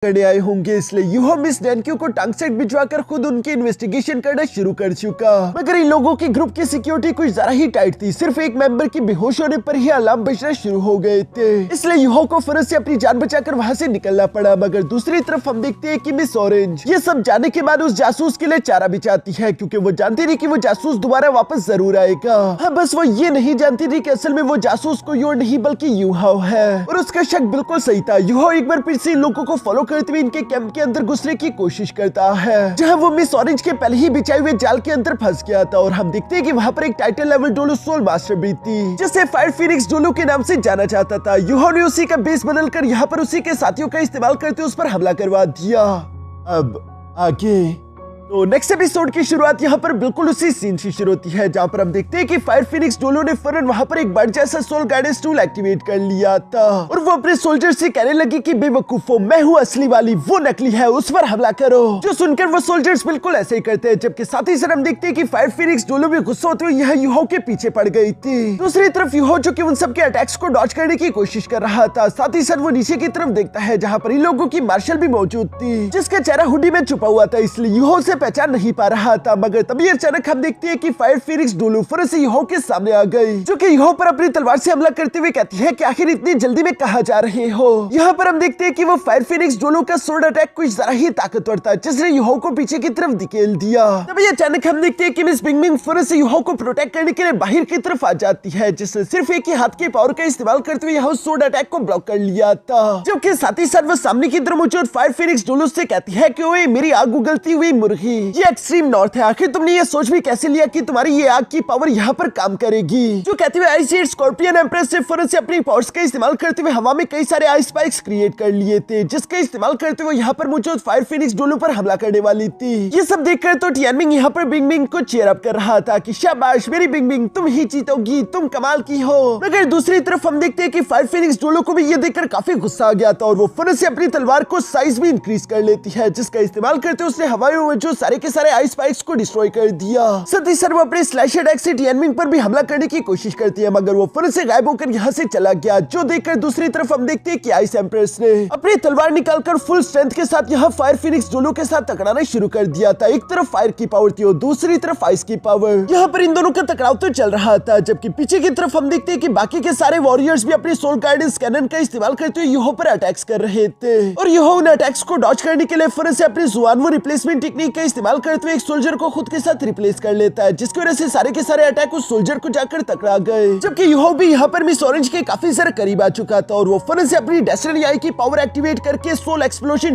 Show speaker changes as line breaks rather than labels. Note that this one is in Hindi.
करने आए होंगे, इसलिए यूहो मिस डेनक्यू को टांग सेट भिजवाकर खुद उनकी इन्वेस्टिगेशन करना शुरू कर चुका। मगर इन लोगों की ग्रुप की सिक्योरिटी कुछ ज्यादा ही टाइट थी, सिर्फ एक मेंबर की बेहोश होने पर ही अलार्म बजना शुरू हो गए थे, इसलिए यूहो को फरज से अपनी जान बचाकर वहाँ से निकलना पड़ा। मगर दूसरी तरफ हम देखते हैं कि मिस ऑरेंज ये सब जाने के बाद उस जासूस के लिए चारा बिछाती है, क्योंकि वो जानती थी कि वो जासूस दोबारा वापस जरूर आएगा। हाँ, बस वो ये नहीं जानती थी कि असल में वो जासूस कोई और नहीं बल्कि यूहो है, और उसका शक बिल्कुल सही था। यूहो एक बार फिर से इन लोगों को फॉलो करते हुए इनके कैंप के अंदर घुसने की कोशिश करता है, जहाँ वो मिस ऑरेंज के पहले ही बिछाए हुए जाल के अंदर फंस गया था। और हम देखते हैं कि वहाँ पर एक टाइटल लेवल डोलो सोल मास्टर भी थी, जिसे फायर फिनिक्स डोलो के नाम से जाना जाता था। यूहो ने उसी का बेस बदलकर यहाँ पर उसी के साथियों का इस्तेमाल करते उस पर हमला करवा दिया। अब आगे तो नेक्स्ट एपिसोड की शुरुआत यहाँ पर बिल्कुल उसी सीन से शुरू होती है, जहाँ पर हम देखते हैं कि फायर फिनिक्स डोलो ने फौरन वहाँ पर एक बर्ड जैसा सोल गाइडेंस टूल एक्टिवेट कर लिया था, और वो अपने सोल्जर से कहने लगी कि बेवकूफो, मैं हूँ असली वाली, वो नकली है, उस पर हमला करो। जो सुनकर वो सोल्जर्स बिल्कुल ऐसे ही करते हैं, जबकि साथ ही साथ हम देखते हैं कि फायर फिनिक्स डोलो भी गुस्सा होते हुए यहाँ यूहो के पीछे पड़ गई थी। दूसरी तरफ यूहो जो कि उन सबके अटैक्स को डॉज करने की कोशिश कर रहा था, साथ ही साथ वो नीचे की तरफ देखता है जहाँ पर इन लोगों की मार्शल भी मौजूद थी, जिसका चेहरा हुडी में छुपा हुआ था, इसलिए यूहो से पहचान नहीं पा रहा था। मगर तभी अचानक हम देखते हैं कि फायर फिनिक्स डोलो फौरन से यूहो के सामने आ गई, जो कि यूहो पर अपनी तलवार से हमला करते हुए कहती है कि आखिर इतनी जल्दी में कहाँ जा रहे हो। यहाँ पर हम देखते हैं कि वो फायर फिनिक्स डोलो का सोर्ड अटैक कुछ ज्यादा ही ताकतवर था, जिसने यूहो को पीछे की तरफ धकेल दिया। तभी अचानक हम देखते हैं कि मिस बिंगबिंग फौरन से यूहो को प्रोटेक्ट करने के लिए बाहर की तरफ आ जाती है, जिसने सिर्फ एक ही हाथ के पावर का इस्तेमाल करते हुए यहाँ सोर्ड अटैक को ब्लॉक कर लिया था। जबकि साथ ही साथ वो सामने की तरफ मौजूद फायर फिनिक्स डोलो से कहती है कि ओए मेरी आग उगलती हुई मुर्गी, ये एक्सट्रीम नॉर्थ है, आखिर तुमने ये सोच भी कैसे लिया कि तुम्हारी ये आग की पावर यहाँ पर काम करेगी। जो कहते हुए आइस एज स्कॉर्पियन एम्प्रेस से फौरन से अपनी पावर्स का इस्तेमाल करते हुए हवा में कई सारे आइस स्पाइक्स क्रिएट कर लिए थे, जिसका इस्तेमाल करते हुए यहाँ पर मौजूद फायर फिनिक्स डोलो पर हमला करने वाली थी। ये सब देखकर तो टियानमिंग यहाँ पर बिंगबिंग को चीयर अप कर रहा था कि शाबाश मेरी बिंगबिंग, तुम ही जीतोगी, तुम कमाल की हो। मगर दूसरी तरफ हम देखते हैं कि फायर फिनिक्स डोलो को भी ये देखकर काफी गुस्सा आ गया था, और वो फौरन से अपनी तलवार को साइज भी इंक्रीज कर लेती है, जिसका इस्तेमाल करते उसने हवा में मौजूद सारे के सारे आइस स्पाइक्स को डिस्ट्रॉय कर दिया। साथ ही साथ वो अपने स्लैश अटैक से टियानमिंग पर भी हमला करने की कोशिश करती है, मगर वो फौरन से गायब होकर यहाँ से चला गया। जो देखकर दूसरी तरफ हम देखते हैं कि आइस एम्प्रेस ने अपनी तलवार निकालकर फुल स्ट्रेंथ के साथ यहाँ फायर फिनिक्स डोलो के साथ टकराना शुरू कर दिया था। एक तरफ फायर की पावर थी और दूसरी तरफ आइस की पावर। यहाँ पर इन दोनों का टकराव तो चल रहा था, जबकि पीछे की तरफ हम देखते हैं कि बाकी के सारे वॉरियर्स भी अपने सोल गाइडेंस कैनन का इस्तेमाल करते हुए यूहो पर अटैक्स कर रहे थे, और यूहो उन अटैक्स को डॉज करने के लिए फौरन से अपनी जुआनवो रिप्लेसमेंट टेक्निक का इस्तेमाल करते हुए एक सोल्जर को खुद के साथ रिप्लेस कर लेता है, जिसकी वजह से सारे के सारे अटैक उस सोल्जर को जाकर टकरा गए। जबकि यूहो भी यहाँ पर मिस ऑरेंज के काफी सारे करीब आ चुका था, और वो फौरन से अपनी डेस्टिनी आई की पावर एक्टिवेट करके सोल एक्सप्लोजन